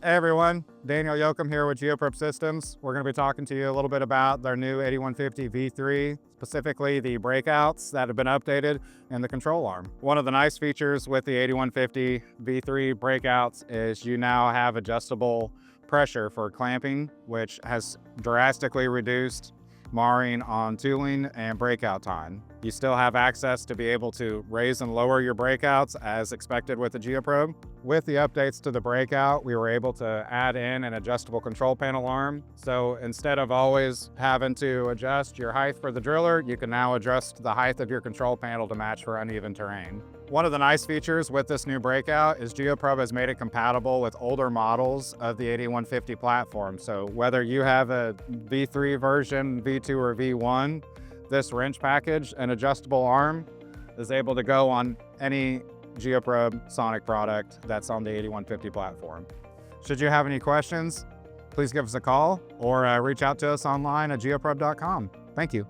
Hey everyone, Daniel Yoakum here with Geoprobe Systems. We're going to be talking to you a little bit about their new 8150 V3, specifically the breakouts that have been updated and the control arm. One of the nice features with the 8150 V3 breakouts is you now have adjustable pressure for clamping, which has drastically reduced marring on tooling and breakout time. You still have access to be able to raise and lower your breakouts as expected with the Geoprobe. With the updates to the breakout, we were able to add in an adjustable control panel arm. So instead of always having to adjust your height for the driller, you can now adjust the height of your control panel to match for uneven terrain. One of the nice features with this new breakout is Geoprobe has made it compatible with older models of the 8150 platform. So whether you have a V3 version, V2 or V1, this wrench package and adjustable arm is able to go on any Geoprobe Sonic product that's on the 8150 platform. Should you have any questions, please give us a call or reach out to us online at geoprobe.com. Thank you.